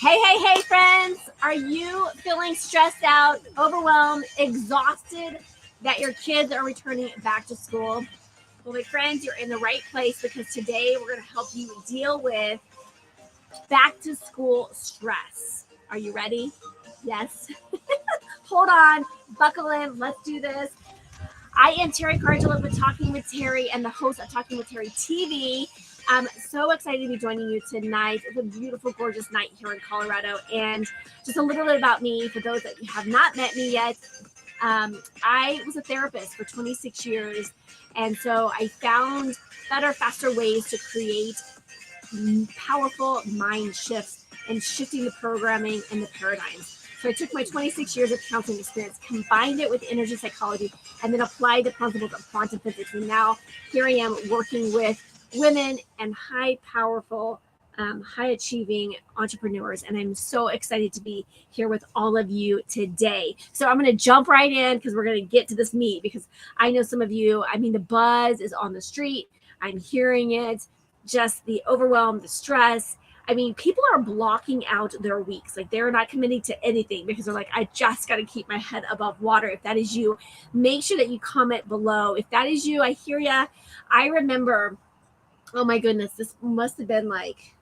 Hey, friends. Are you feeling stressed out, overwhelmed, exhausted that your kids are returning back to school? Well, my friends, you're in the right place because today we're going to help you deal with back to school stress. Are you ready? Yes. Hold on, buckle in. Let's do this. I am Terry Cardullo with Talking with Terry and the host of Talking with Terry TV. I'm so excited to be joining you tonight. It's a beautiful, gorgeous night here in Colorado. And just a little bit about me, for those that have not met me yet. I was a therapist for 26 years. And so I found better, faster ways to create powerful mind shifts and shifting the programming and the paradigms. So I took my 26 years of counseling experience, combined it with energy psychology, and then applied the principles of quantum physics. And now here I am working with women and high powerful, high achieving entrepreneurs. And I'm so excited to be here with all of you today. So I'm going to jump right in because we're going to get to this meat, because I know some of you, the buzz is on the street. I'm hearing it, just the overwhelm, the stress. People are blocking out their weeks. Like, they're not committing to anything because they're like, I just got to keep my head above water. If that is you, make sure that you comment below. If that is you, I hear ya. I remember, oh my goodness, this must have been like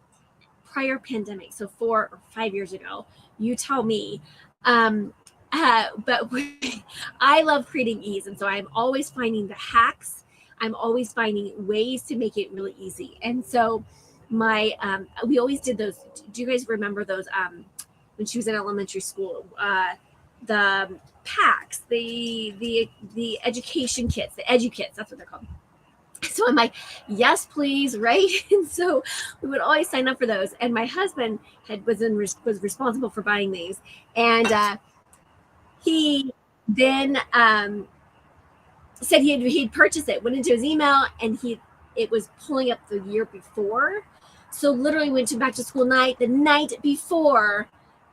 prior pandemic. So 4 or 5 years ago, you tell me. But I love creating ease. And so I'm always finding the hacks. I'm always finding ways to make it really easy. And so we always did those. Do you guys remember those when she was in elementary school? The packs, the education kits, the edu kits, that's what they're called. So I'm like, yes, please, right? And so we would always sign up for those. And my husband was responsible for buying these. And he then said he'd purchased it, went into his email, and it was pulling up the year before. So literally went to back to school night, the night before,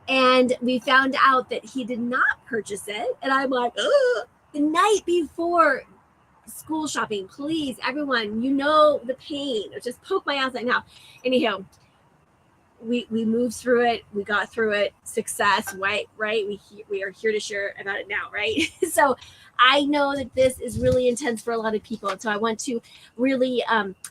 and we found out that he did not purchase it. And I'm like, ugh, the night before school shopping, please, everyone, you know the pain. Just poke my ass right now. Anyhow, we moved through it. We got through it. Success, right? We are here to share about it now, right? So I know that this is really intense for a lot of people. And so I want to really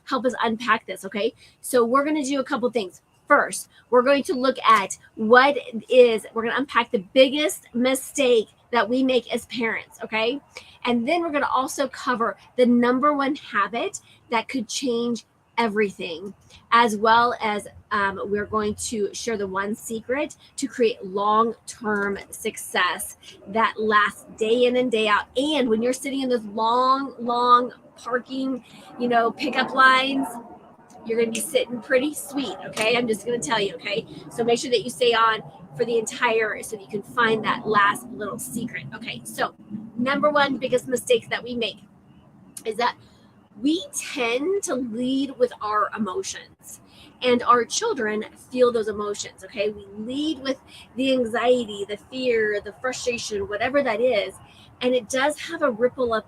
help us unpack this, okay? So we're going to do a couple things. First, we're going to look at we're going to unpack the biggest mistake that we make as parents, okay? And then we're going to also cover the number one habit that could change everything, as well as we're going to share the one secret to create long-term success that lasts day in and day out. And when you're sitting in those long parking, pickup lines, you're going to be sitting pretty sweet, okay? I'm just going to tell you, okay? So make sure that you stay on for the entire, so that you can find that last little secret, okay? So number one biggest mistakes that we make is that we tend to lead with our emotions, and our children feel those emotions, okay? We lead with the anxiety, the fear, the frustration, whatever that is, and it does have a ripple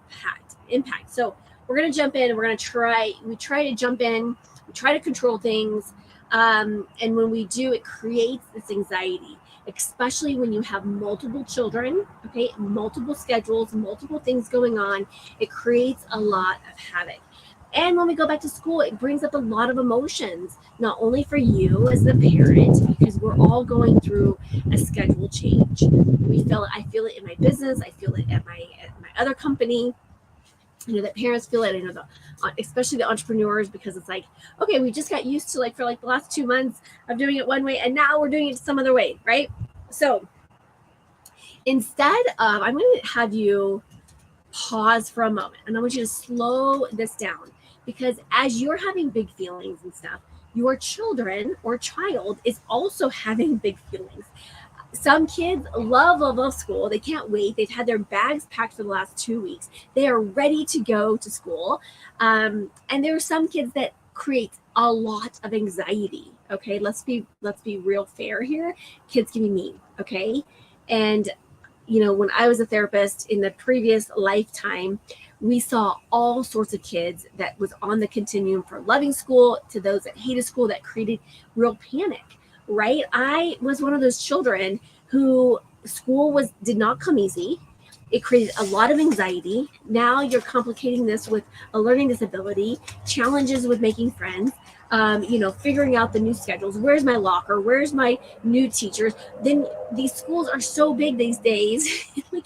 impact. So we're going to jump in, and we try to jump in, we try to control things, and when we do, it creates this anxiety, especially when you have multiple children, okay, multiple schedules, multiple things going on. It creates a lot of havoc. And when we go back to school, it brings up a lot of emotions, not only for you as the parent, because we're all going through a schedule change. I feel it in my business. I feel it at my other company. That parents feel it. I know especially the entrepreneurs, because it's like, okay, we just got used to for the last 2 months of doing it one way, and now we're doing it some other way, right? So instead of, I'm going to have you pause for a moment, and I want you to slow this down, because as you're having big feelings and stuff, your children or child is also having big feelings. Some kids love school. They can't wait. They've had their bags packed for the last 2 weeks. They are ready to go to school. And there are some kids that create a lot of anxiety. Okay, let's be real fair here. Kids can be mean. Okay, and when I was a therapist in the previous lifetime, we saw all sorts of kids that was on the continuum from loving school to those that hated school, that created real panic. right? I was one of those children who school did not come easy. It created a lot of anxiety. Now you're complicating this with a learning disability, challenges with making friends, figuring out the new schedules. Where's my locker? Where's my new teachers? Then these schools are so big these days. Like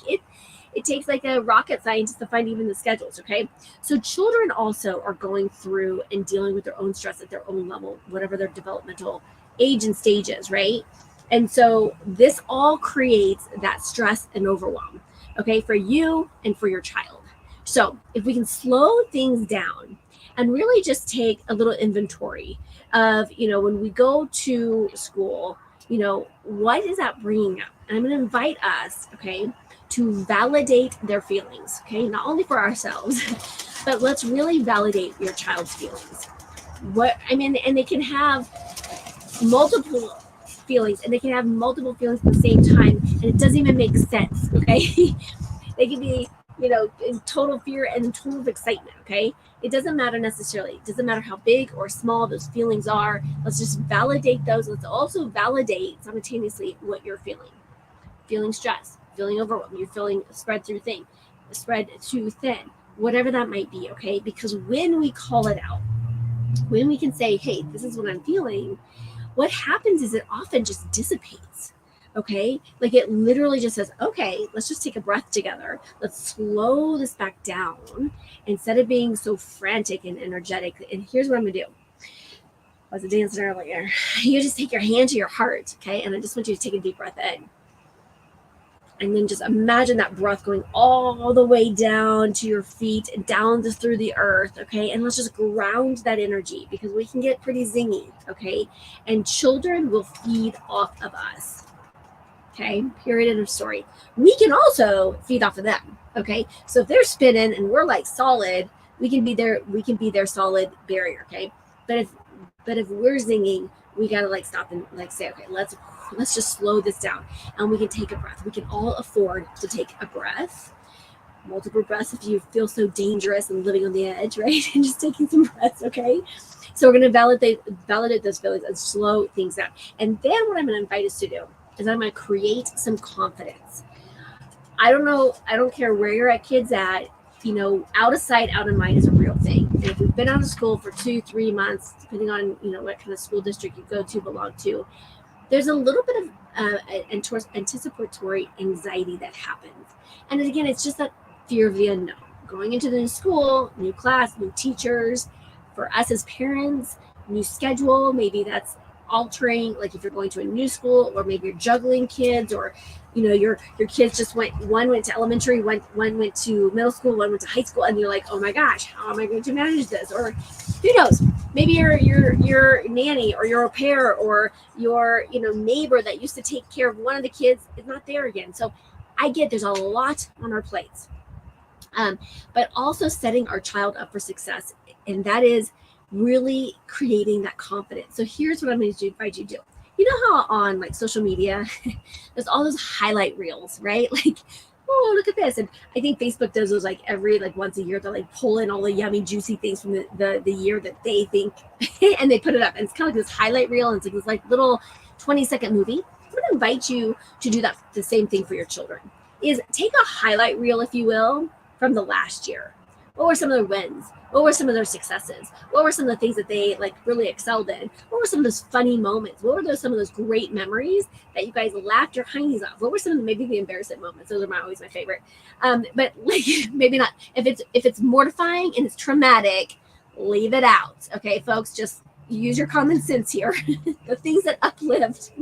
it takes like a rocket scientist to find even the schedules. Okay. So children also are going through and dealing with their own stress at their own level, whatever their developmental age and stages, right? And so this all creates that stress and overwhelm, okay, for you and for your child. So if we can slow things down and really just take a little inventory of, when we go to school, what is that bringing up? And I'm going to invite us, okay, to validate their feelings, okay, not only for ourselves, but let's really validate your child's feelings. And they can have multiple feelings, and they can have multiple feelings at the same time, and it doesn't even make sense, okay? They can be, in total fear and total excitement, okay? It doesn't matter necessarily. It doesn't matter how big or small those feelings are. Let's just validate those. Let's also validate simultaneously what you're feeling. Feeling stressed, feeling overwhelmed, you're feeling spread too thin, whatever that might be, okay? Because when we call it out, when we can say, hey, this is what I'm feeling, what happens is it often just dissipates. Okay, like it literally just says, okay, let's just take a breath together. Let's slow this back down instead of being so frantic and energetic. And here's what I'm gonna do. I was dancing earlier. You just take your hand to your heart, okay? And I just want you to take a deep breath in. And then just imagine that breath going all the way down to your feet, down through the earth, okay? And let's just ground that energy, because we can get pretty zingy, okay? And children will feed off of us, okay? Period, end of story. We can also feed off of them, okay? So if they're spinning and we're like solid, we can be their solid barrier, okay? But if we're zinging, we gotta like stop and like say, okay, let's just slow this down, and we can take a breath. We can all afford to take a breath, multiple breaths if you feel so dangerous and living on the edge, right? And just taking some breaths, okay? So we're gonna validate those feelings and slow things down. And then what I'm gonna invite us to do is I'm gonna create some confidence. I don't care where you're at, kids at, out of sight, out of mind is a real thing. And if we've been out of school for 2-3 months, depending on, what kind of school district you belong to, there's a little bit of anticipatory anxiety that happens. And again, it's just that fear of the unknown. Going into the new school, new class, new teachers, for us as parents, new schedule, maybe that's altering, like if you're going to a new school, or maybe you're juggling kids, or your kids just one went to elementary, one went to middle school, one went to high school, and you're like, oh my gosh, how am I going to manage this? Or who knows, maybe your nanny or your au pair or your neighbor that used to take care of one of the kids is not there again. So I get there's a lot on our plates, but also setting our child up for success, and that is really creating that confidence. So here's what I'm going to invite you to do. You know how on like social media, there's all those highlight reels, right? Like, oh, look at this. And I think Facebook does those like every once a year. They're like pull in all the yummy, juicy things from the year that they think, and they put it up. And it's kind of like this highlight reel, and it's like this like little 20-second movie. I'm going to invite you to do that, the same thing for your children. Is take a highlight reel, if you will, from the last year. What were some of their wins? What were some of their successes? What were some of the things that they really excelled in? What were some of those funny moments? What were some of those great memories that you guys laughed your hindies off? What were some of maybe the embarrassing moments? Those are always my favorite. But maybe not. If it's mortifying and it's traumatic, leave it out. Okay, folks, just use your common sense here. The things that uplift,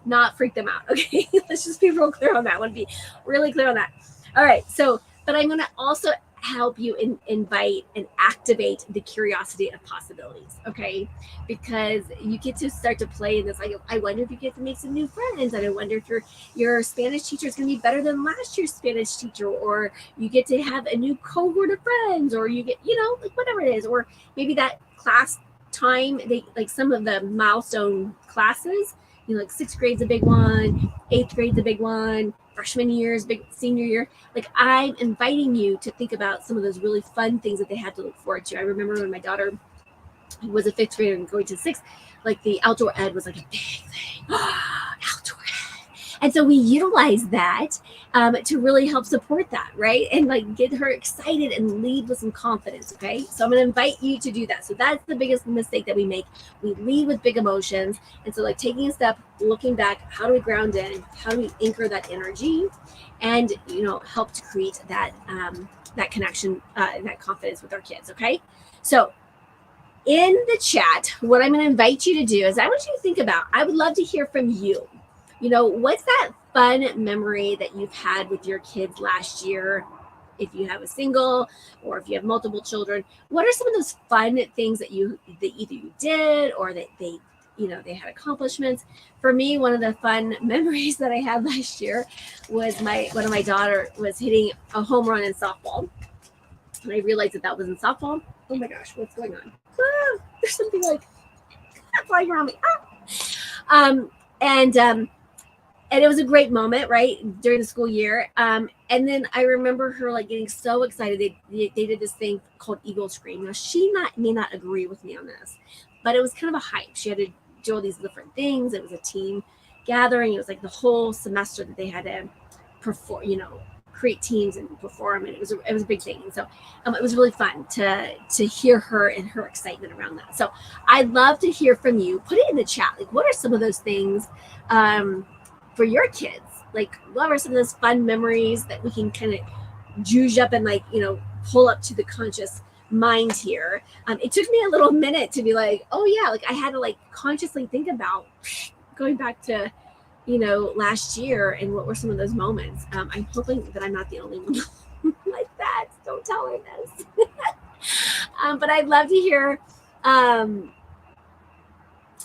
not freak them out. Okay, let's just be real clear on that one. Be really clear on that. All right. So, but I'm going to also help you invite and activate the curiosity of possibilities, okay? Because you get to start to play in this. I wonder if you get to make some new friends, and I wonder if your Spanish teacher is going to be better than last year's Spanish teacher, or you get to have a new cohort of friends, or you get, whatever it is, or maybe that class time, they like some of the milestone classes, like 6th grade's a big one, 8th grade's a big one, freshman year's big, senior year. Like, I'm inviting you to think about some of those really fun things that they had to look forward to. I remember when my daughter was a fifth grader and going to sixth, like the outdoor ed was like a big thing. Outdoor ed. And so we utilized that to really help support that, right? And like get her excited and lead with some confidence, okay? So I'm going to invite you to do that. So that's the biggest mistake that we make. We lead with big emotions. And so like taking a step, looking back, how do we ground in? How do we anchor that energy? And, you know, help to create that, that connection, that confidence with our kids, okay? So in the chat, what I'm going to invite you to do is I want you to think about, I would love to hear from you. You know, what's that fun memory that you've had with your kids last year? If you have a single or if you have multiple children, what are some of those fun things that either you did or that they, you know, they had accomplishments? For me, one of the fun memories that I had last year was one of my daughter was hitting a home run in softball. And I realized that was in softball. Oh my gosh, what's going on? There's something like flying around me. And it was a great moment, right, during the school year. And then I remember her like getting so excited. They did this thing called Eagle Scream. Now she may not agree with me on this, but it was kind of a hype. She had to do all these different things. It was a team gathering. It was like the whole semester that they had to perform, you know, create teams and perform, and it was a big thing. And so it was really fun to hear her and her excitement around that. So I'd love to hear from you. Put it in the chat. Like, what are some of those things for your kids? Like, what are some of those fun memories that we can kind of juice up and like, you know, pull up to the conscious mind here? It took me a little minute to be like, oh yeah, like I had to like consciously think about going back to, you know, last year and what were some of those moments. I'm hoping that I'm not the only one like that. Don't tell her this. But I'd love to hear,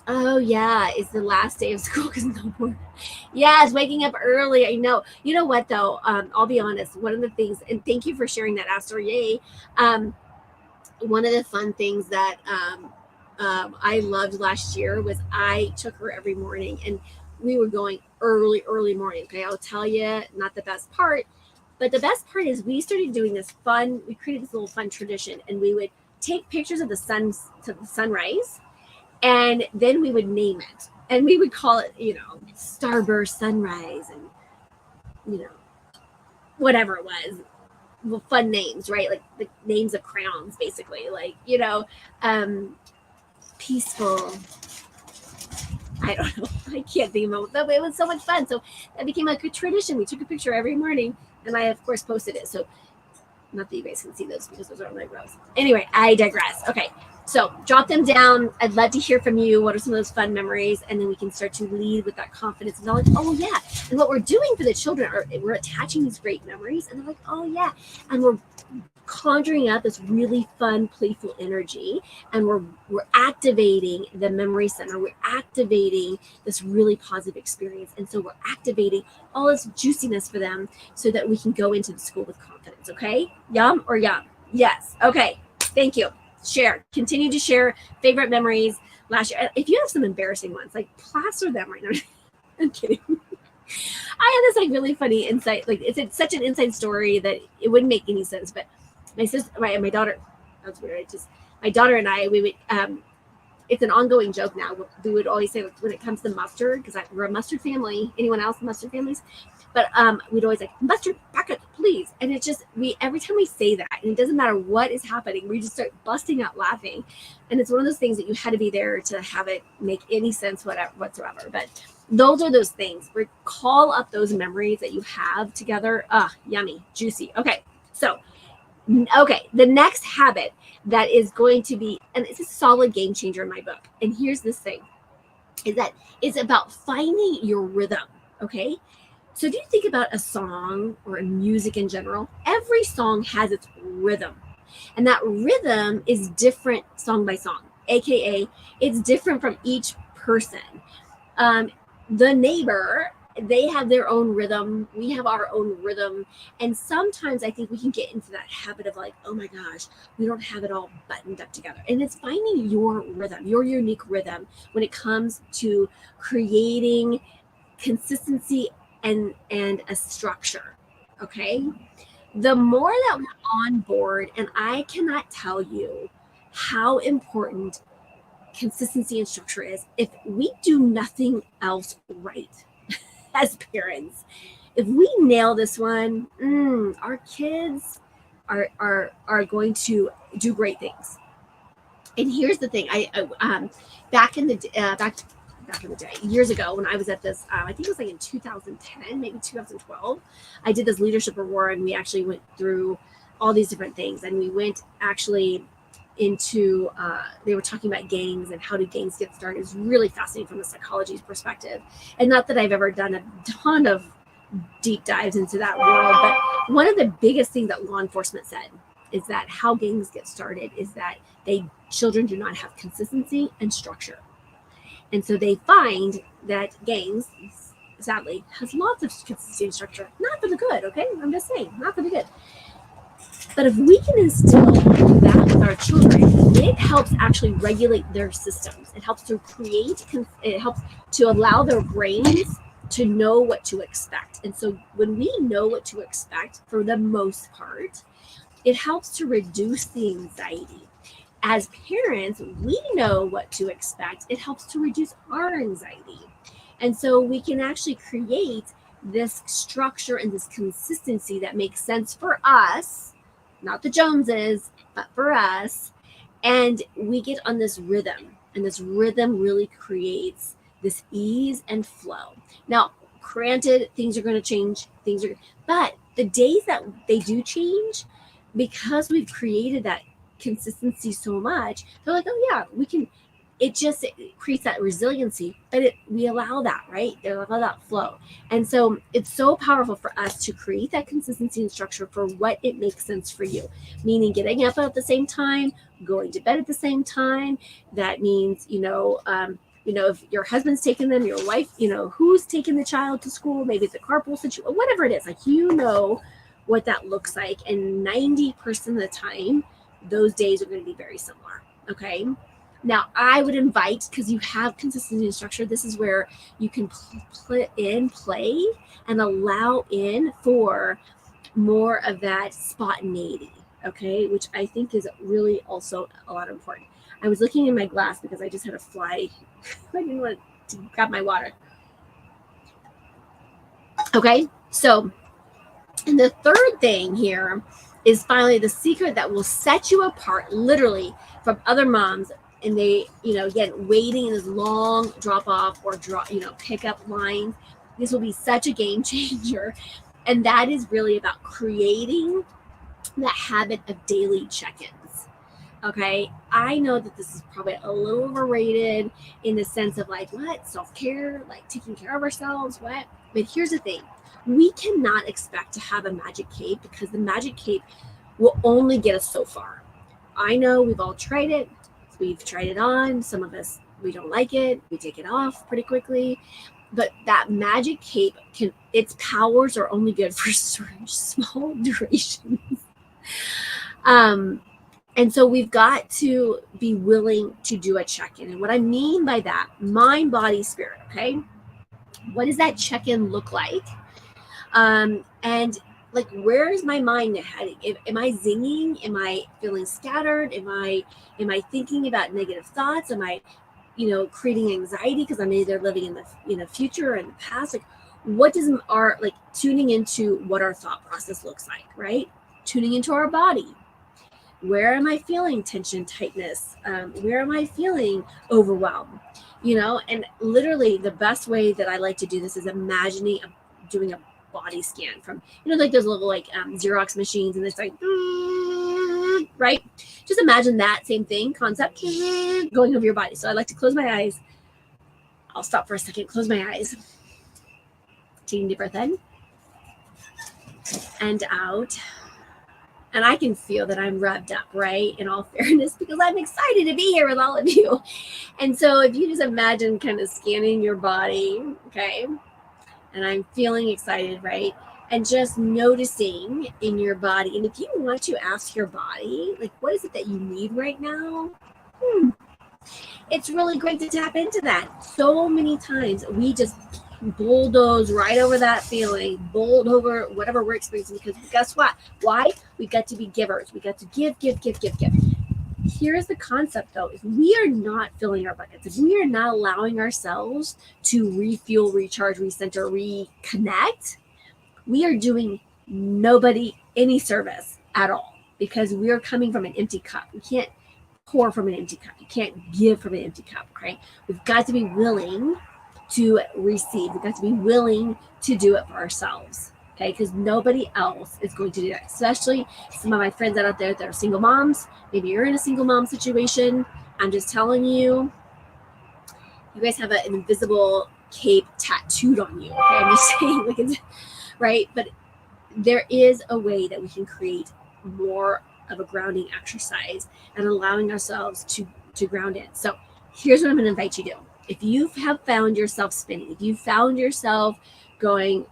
oh yeah, it's the last day of school because no more. Yes, waking up early. I know. You know what though? I'll be honest. One of the things, and thank you for sharing that, Astor. Yay. One of the fun things that I loved last year was I took her every morning, and we were going early morning. Okay, I'll tell you, not the best part, but the best part is we started doing this fun. We created this little fun tradition, and we would take pictures of the sunrise, and then we would name it, and we would call it, you know, Starburst Sunrise, and you know, whatever it was. Well, fun names, right? Like the names of crowns, basically. Like, you know, peaceful. I don't know. I can't think of it, but it was so much fun. So that became like a tradition. We took a picture every morning, and I of course posted it. So not that you guys can see those because those are my rows. Anyway, I digress. Okay, so drop them down. I'd love to hear from you. What are some of those fun memories? And then we can start to lead with that confidence and knowledge. Oh yeah, and what we're doing for the children are we're attaching these great memories, and they're like, oh yeah, and we're conjuring up this really fun, playful energy, and we're activating the memory center. We're activating this really positive experience, and so we're activating all this juiciness for them, so that we can go into the school with confidence. Okay, yum or yum? Yes. Okay. Thank you. Share. Continue to share favorite memories last year. If you have some embarrassing ones, like plaster them right now. I'm kidding. I had this like really funny insight. Like it's such an inside story that it wouldn't make any sense, but my sister, my daughter, that's weird. My daughter and I, we would, it's an ongoing joke now. We would always say when it comes to mustard, because we're a mustard family. Anyone else mustard families? But we'd always like, mustard bucket, please. And it's just, every time we say that, and it doesn't matter what is happening, we just start busting out laughing. And it's one of those things that you had to be there to have it make any sense whatsoever. But those are those things. Call up those memories that you have together. Yummy, juicy. Okay, so the next habit that is going to be, and it's a solid game changer in my book, and here's this thing, is that it's about finding your rhythm. Okay, so if you think about a song or a music in general, every song has its rhythm, and that rhythm is different song by song, aka it's different from each person. The neighbor, they have their own rhythm, we have our own rhythm, and sometimes I think we can get into that habit of like, oh my gosh, we don't have it all buttoned up together. And it's finding your rhythm, your unique rhythm, when it comes to creating consistency and a structure. Okay, the more that we're on board, and I cannot tell you how important consistency and structure is. If we do nothing else right as parents, if we nail this one, our kids are going to do great things. And here's the thing: back in the day, years ago, when I was at this, I think it was like in 2010, maybe 2012, I did this leadership award, and we actually went through all these different things, and we went actually into they were talking about gangs and how do gangs get started. It's really fascinating from the psychology perspective, and not that I've ever done a ton of deep dives into that world, but one of the biggest things that law enforcement said is that how gangs get started is that children do not have consistency and structure. And so they find that gangs, sadly, has lots of consistency and structure. Not for the good, okay? I'm just saying, not for the good. But if we can instill that with our children, it helps actually regulate their systems. It helps to it helps to allow their brains to know what to expect. And so when we know what to expect, for the most part, it helps to reduce the anxiety. As parents, we know what to expect. It helps to reduce our anxiety. And so we can actually create this structure and this consistency that makes sense for us, not the Joneses, but for us. And we get on this rhythm, and this rhythm really creates this ease and flow. Now, granted, things are going to change, but the days that they do change, because we've created that consistency so much, they're like, oh yeah, we can. It creates that resiliency, but we allow that, right? They allow that flow. And so it's so powerful for us to create that consistency and structure for what it makes sense for you, meaning getting up at the same time, going to bed at the same time. That means, if your husband's taking them, your wife, who's taking the child to school, maybe it's a carpool situation, whatever it is, like, what that looks like. And 90% of the time, those days are going to be very similar. Okay. Now, I would invite, because you have consistency and structure, this is where you can play and allow in for more of that spontaneity. Okay. Which I think is really also a lot important. I was looking in my glass because I just had a fly. I didn't want to grab my water. Okay. So, and the third thing here is finally the secret that will set you apart literally from other moms. And they, again, waiting in this long drop off or pickup line. This will be such a game changer. And that is really about creating that habit of daily check-ins. Okay. I know that this is probably a little overrated in the sense of like, what? Self-care, like taking care of ourselves, what? But here's the thing. We cannot expect to have a magic cape, because the magic cape will only get us so far. I know we've all tried it. We've tried it on. Some of us, we don't like it. We take it off pretty quickly. But that magic cape its powers are only good for small durations. And so we've got to be willing to do a check-in. And what I mean by that, mind, body, spirit, okay? What does that check-in look like? And like, where is my mind heading? Am I zinging? Am I feeling scattered? Am I thinking about negative thoughts? Am I, creating anxiety because I'm either living in the future or in the past? Like, what does tuning into what our thought process looks like, right? Tuning into our body. Where am I feeling tension, tightness? Where am I feeling overwhelmed? And literally the best way that I like to do this is imagining doing a body scan from, like those little Xerox machines, and it's like, right? Just imagine that same thing, concept, going over your body. So I like to close my eyes. I'll stop for a second, close my eyes. Taking a deep breath in and out. And I can feel that I'm revved up, right? In all fairness, because I'm excited to be here with all of you. And so if you just imagine kind of scanning your body, okay? And I'm feeling excited, right? And just noticing in your body. And if you want to ask your body, like, what is it that you need right now? It's really great to tap into that. So many times we just bulldoze right over that feeling, bolt over whatever we're experiencing, because guess what? Why? We got to be givers. We got to give. here's the concept though, if we are not filling our buckets, if we are not allowing ourselves to refuel, recharge, recenter, reconnect, we are doing nobody any service at all, because we are coming from an empty cup. We can't pour from an empty cup. You can't give from an empty cup, right? We've got to be willing to receive. We've got to be willing to do it for ourselves, okay? Because nobody else is going to do that, especially some of my friends out there that are single moms. Maybe you're in a single mom situation. I'm just telling you, you guys have an invisible cape tattooed on you, okay? I'm just saying, like, it's, right? But there is a way that we can create more of a grounding exercise and allowing ourselves to ground in. So here's what I'm going to invite you to do. If you have found yourself spinning, if you found yourself going,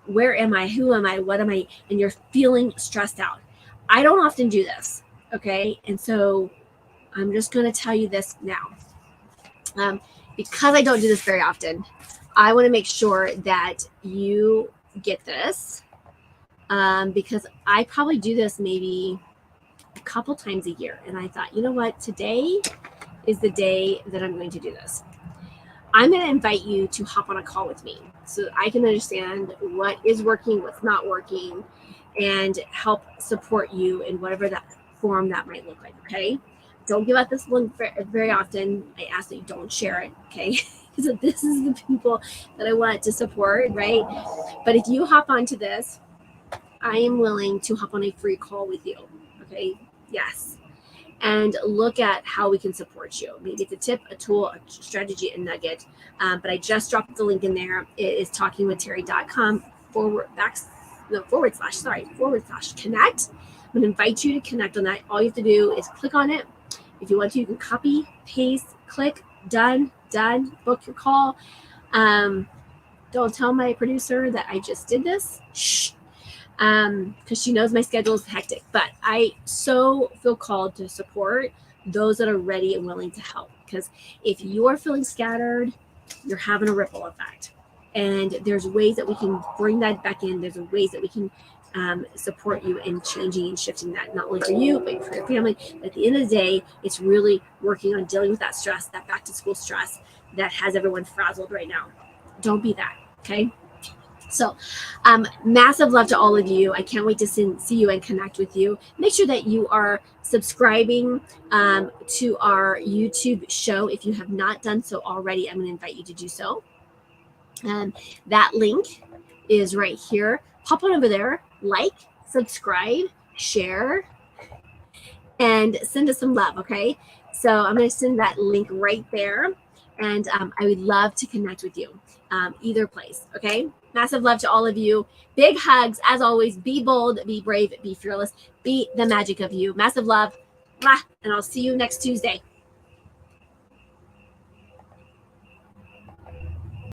where am I? Who am I? What am I? And you're feeling stressed out. I don't often do this, okay? And so I'm just going to tell you this now. Because I don't do this very often, I want to make sure that you get this. Because I probably do this maybe a couple times a year. And I thought, you know what? Today is the day that I'm going to do this. I'm going to invite you to hop on a call with me so I can understand what is working, what's not working, and help support you in whatever that form that might look like, okay? Don't give out this link very often. I ask that you don't share it, okay? Because this is the people that I want to support, right? But if you hop onto this, I am willing to hop on a free call with you, okay? Yes. And look at how we can support you. Maybe it's a tip, a tool, a strategy, a nugget. But I just dropped the link in there. It is talkingwithterry.com forward slash connect. I'm going to invite you to connect on that. All you have to do is click on it. If you want to, you can copy, paste, click, done, book your call. Don't tell my producer that I just did this. Shh. Because she knows my schedule is hectic, but I so feel called to support those that are ready and willing to help. Because if you're feeling scattered, you're having a ripple effect, and there's ways that we can bring that back in. There's ways that we can support you in changing and shifting that, not only for you, but for your family. But at the end of the day, it's really working on dealing with that stress, that back to school stress that has everyone frazzled right now. Don't be that, okay? So massive love to all of you. I can't wait to see you and connect with you. Make sure that you are subscribing to our YouTube show. If you have not done so already, I'm going to invite you to do so. That link is right here. Hop on over there, like, subscribe, share, and send us some love, okay? So I'm going to send that link right there. And I would love to connect with you either place, okay? Massive love to all of you. Big hugs. As always, be bold, be brave, be fearless, be the magic of you. Massive love. And I'll see you next Tuesday.